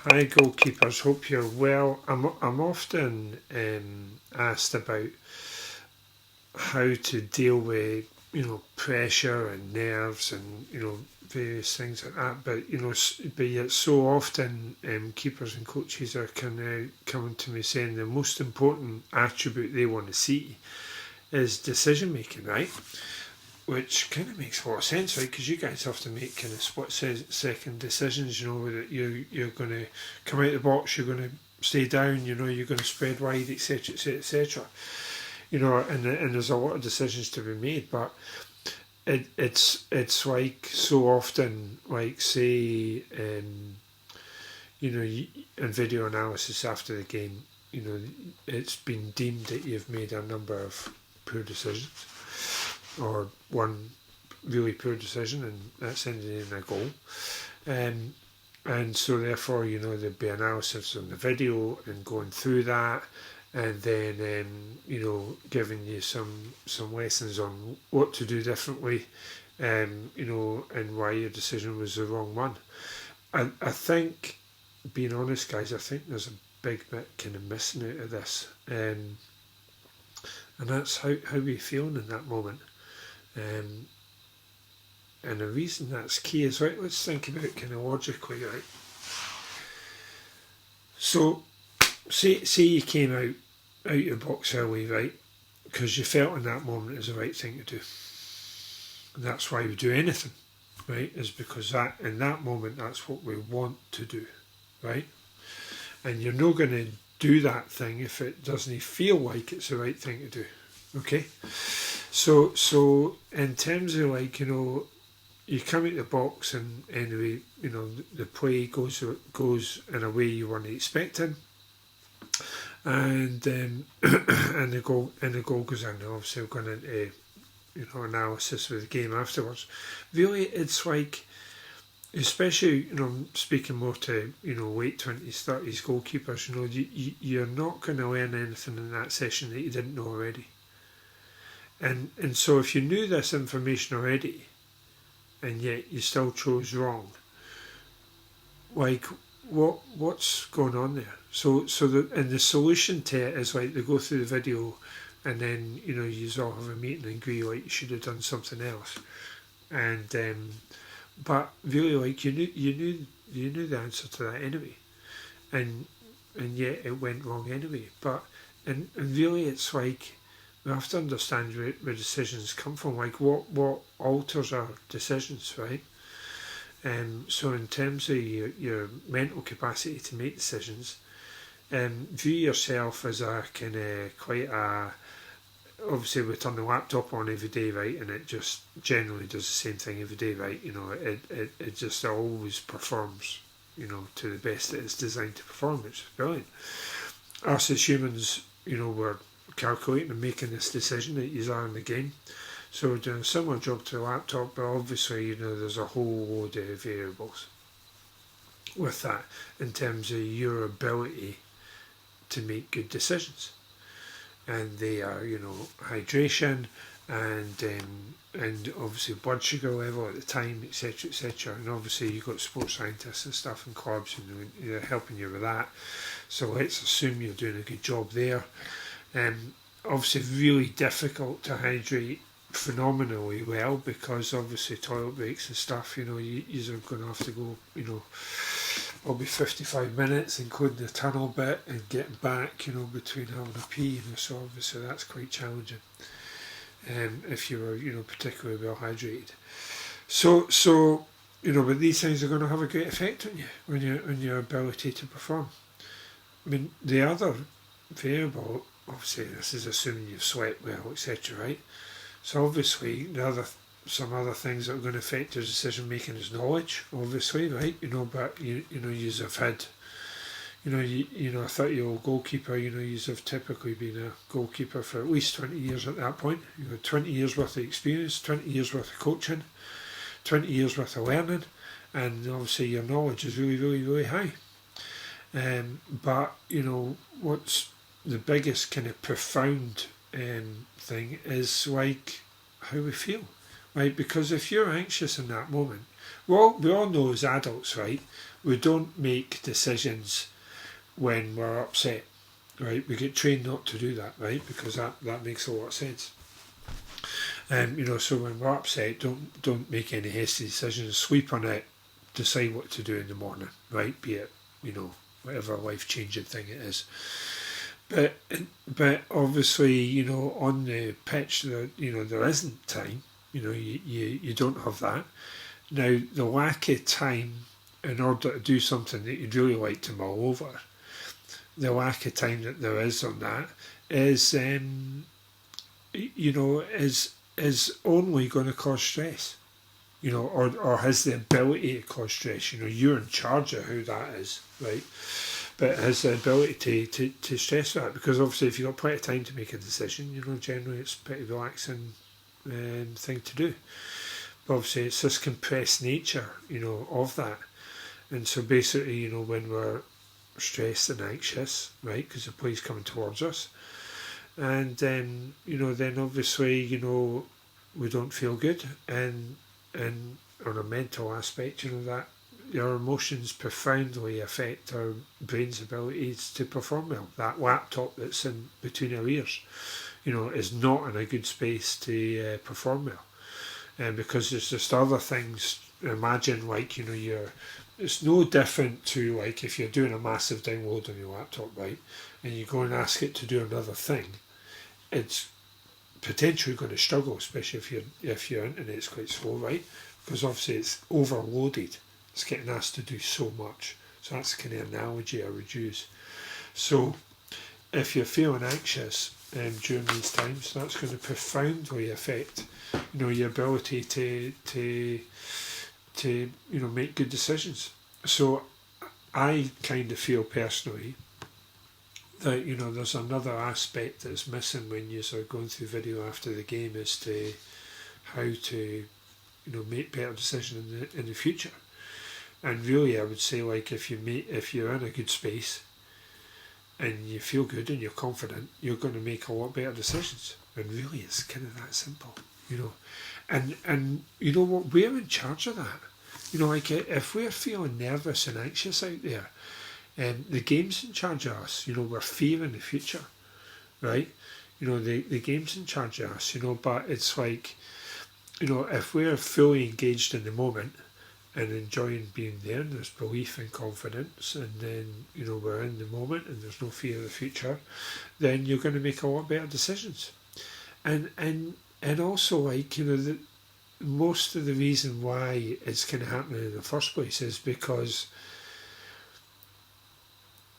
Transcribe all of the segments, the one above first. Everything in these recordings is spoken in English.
Hi goalkeepers, hope you're well. I'm often asked about how to deal with pressure and nerves and various things like that. But but yet so often keepers and coaches are kind of coming to me saying the most important attribute they want to see is decision making, right? Which kind of makes a lot of sense, right? Because you guys have to make kind of split-second decisions. That you're going to come out of the box, you're going to stay down, you're going to spread wide, etc., etc., etc. And there's a lot of decisions to be made, but it's like so often, like say, in video analysis after the game, it's been deemed that you've made a number of poor decisions or one really poor decision, and that's ended in a goal. And so therefore, there'd be analysis on the video and going through that, and then giving you some lessons on what to do differently, and why your decision was the wrong one. I think, being honest, guys, I think there's a big bit kind of missing out of this, and that's how we feeling in that moment. And the reason that's key is, right, let's think about kind of logically, right? So, say you came out your box early, right, because you felt in that moment it was the right thing to do. And that's why we do anything, right, is because that in that moment that's what we want to do, right? And you're not going to do that thing if it doesn't feel like it's the right thing to do, okay? So in terms of you come out the box and anyway, the play goes in a way you weren't expecting, and and the goal goes in. Obviously, we're going into analysis of the game afterwards. Really, it's like, especially speaking more to late 20s, 30s goalkeepers. You're not going to learn anything in that session that you didn't know already. And so if you knew this information already, and yet you still chose wrong, like what's going on there? So the solution to it is like they go through the video, and then you all have a meeting and agree like you should have done something else, and but really like you knew the answer to that anyway, and yet it went wrong anyway. But and really it's like, we have to understand where decisions come from, like what alters our decisions, right? So in terms of your mental capacity to make decisions, view yourself as a kind of quite a, obviously we turn the laptop on every day, right, and it just generally does the same thing every day, right? It just always performs, to the best that it's designed to perform, which is brilliant. Us as humans, we're calculating and making this decision that you are in the game. So we're doing a similar job to a laptop, but obviously, there's a whole load of variables with that in terms of your ability to make good decisions. And they are, hydration and obviously blood sugar level at the time, etc., etc. And obviously you've got sports scientists and stuff in clubs, and they're helping you with that. So let's assume you're doing a good job there. Obviously really difficult to hydrate phenomenally well, because obviously toilet breaks and stuff, you're going to have to go, probably 55 minutes, including the tunnel bit and getting back, between having a pee, so obviously that's quite challenging, if you were, particularly well hydrated. So but these things are going to have a great effect on you, on your ability to perform. I mean, the other variable, obviously this is assuming you've slept well, etc., right? So obviously some other things that are going to affect your decision making is knowledge, obviously, right? But you have had, a 30-year-old goalkeeper, you have typically been a goalkeeper for at least 20 years at that point. You've got 20 years worth of experience, 20 years worth of coaching, 20 years worth of learning, and obviously your knowledge is really, really, really high. But what's the biggest kind of profound thing is like how we feel, right? Because if you're anxious in that moment, we all know as adults, right? we don't make decisions when we're upset, right? We get trained not to do that, right? Because that makes a lot of sense. So when we're upset, don't make any hasty decisions. Sleep on it. Decide what to do in the morning, right? Be it, whatever life-changing thing it is. But obviously, on the pitch, there isn't time. You don't have that. Now, the lack of time in order to do something that you'd really like to mull over, the lack of time that there is on that is, is only going to cause stress. Or has the ability to cause stress. You're in charge of who that is, right? But has the ability to stress that, because obviously if you've got plenty of time to make a decision, generally it's a pretty relaxing thing to do. But obviously it's this compressed nature, of that. And so basically, when we're stressed and anxious, right, because the play's coming towards us, and then obviously, we don't feel good, and on a mental aspect, that our emotions profoundly affect our brain's abilities to perform well. That laptop that's in between our ears, is not in a good space to perform well. Because there's just other things. Imagine, it's no different to, if you're doing a massive download on your laptop, right, and you go and ask it to do another thing, it's potentially going to struggle, especially if your internet's quite slow, right? Because obviously it's overloaded. It's getting asked to do so much. So that's the kind of analogy I would use. So if you're feeling anxious during these times, that's going to profoundly affect, your ability to make good decisions. So I kind of feel personally that there's another aspect that's missing when you're going through video after the game, as to how to make better decisions in the future. And really, I would say, if you're in a good space and you feel good and you're confident, you're going to make a lot better decisions. And really, it's kind of that simple, And you know what? We're in charge of that. If we're feeling nervous and anxious out there, the game's in charge of us. We're fearing the future, right? The game's in charge of us. But it's if we're fully engaged in the moment and enjoying being there, and there's belief and confidence, and then we're in the moment and there's no fear of the future, then you're going to make a lot better decisions. And also, most of the reason why it's kind of happening in the first place is because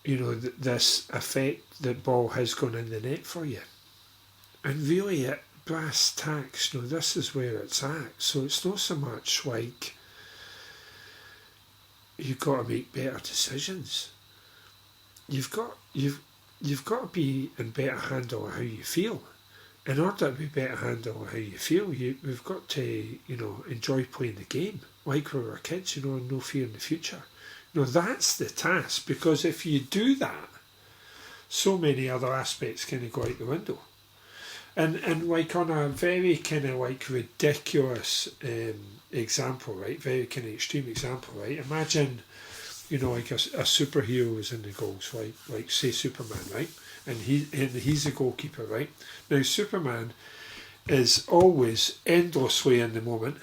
this effect that ball has gone in the net for you. And really, at brass tacks, this is where it's at. So it's not so much you've got to make better decisions. You've got to be in better handle of how you feel. In order to be better handle of how you feel, we've got to enjoy playing the game like we were kids, and no fear in the future. That's the task, because if you do that, so many other aspects kind of go out the window. And on a very kind of ridiculous example, right? Very kind of extreme example, right? Imagine, a superhero is in the goals, like say Superman, right? And he's a goalkeeper, right? Now Superman is always endlessly in the moment.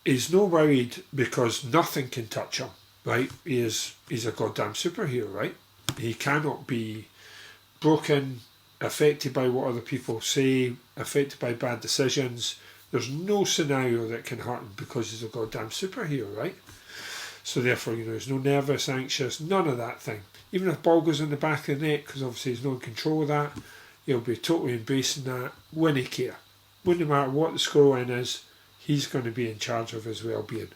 He's no worried because nothing can touch him, right? He's a goddamn superhero, right? He cannot be broken, affected by what other people say, affected by bad decisions. There's no scenario that can hurt him because he's a goddamn superhero, right? So therefore, he's no nervous, anxious, none of that thing. Even if the ball goes in the back of the net, because obviously he's not in control of that, he'll be totally embracing that, wouldn't care. Wouldn't matter what the scoreline is, he's going to be in charge of his well-being.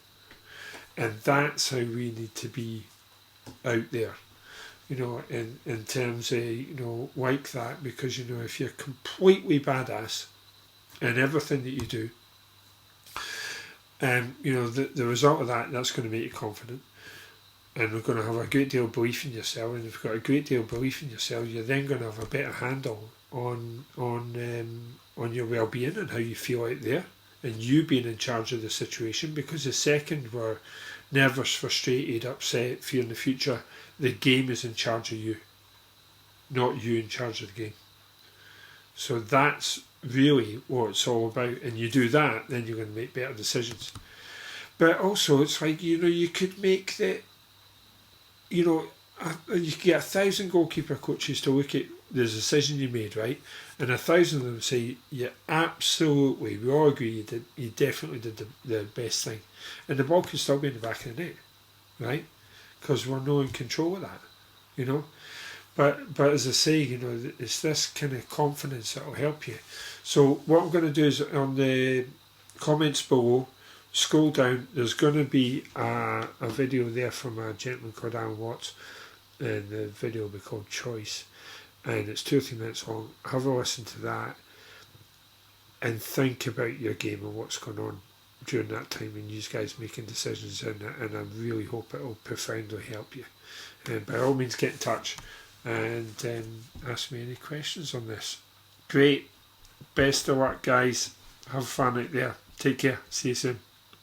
And that's how we need to be out there, in terms of, like that, because, if you're completely badass in everything that you do, the result of that's going to make you confident, and we're going to have a great deal of belief in yourself. And if you've got a great deal of belief in yourself, you're then going to have a better handle on your well-being and how you feel out there, and you being in charge of the situation. Because the second we're nervous, frustrated, upset, fear in the future. The game is in charge of you, not you in charge of the game. So that's really what it's all about. And you do that, then you're going to make better decisions. But also, it's like, you could make the, you could get 1,000 goalkeeper coaches to look at the decision you made, right? And 1,000 of them say, yeah, absolutely, we all agree you definitely did the best thing. And the ball can still be in the back of the net, right? Because we're not in control of that, But as I say, it's this kind of confidence that will help you. So what I'm going to do is on the comments below, scroll down, there's going to be a video there from a gentleman called Alan Watts, and the video will be called Choice, and it's 2 or 3 minutes long. Have a listen to that and think about your game and what's going on during that time when you guys making decisions, and I really hope it will profoundly help you. And by all means, get in touch and ask me any questions on this. Great. Best of luck, guys. Have fun out there. Take care. See you soon.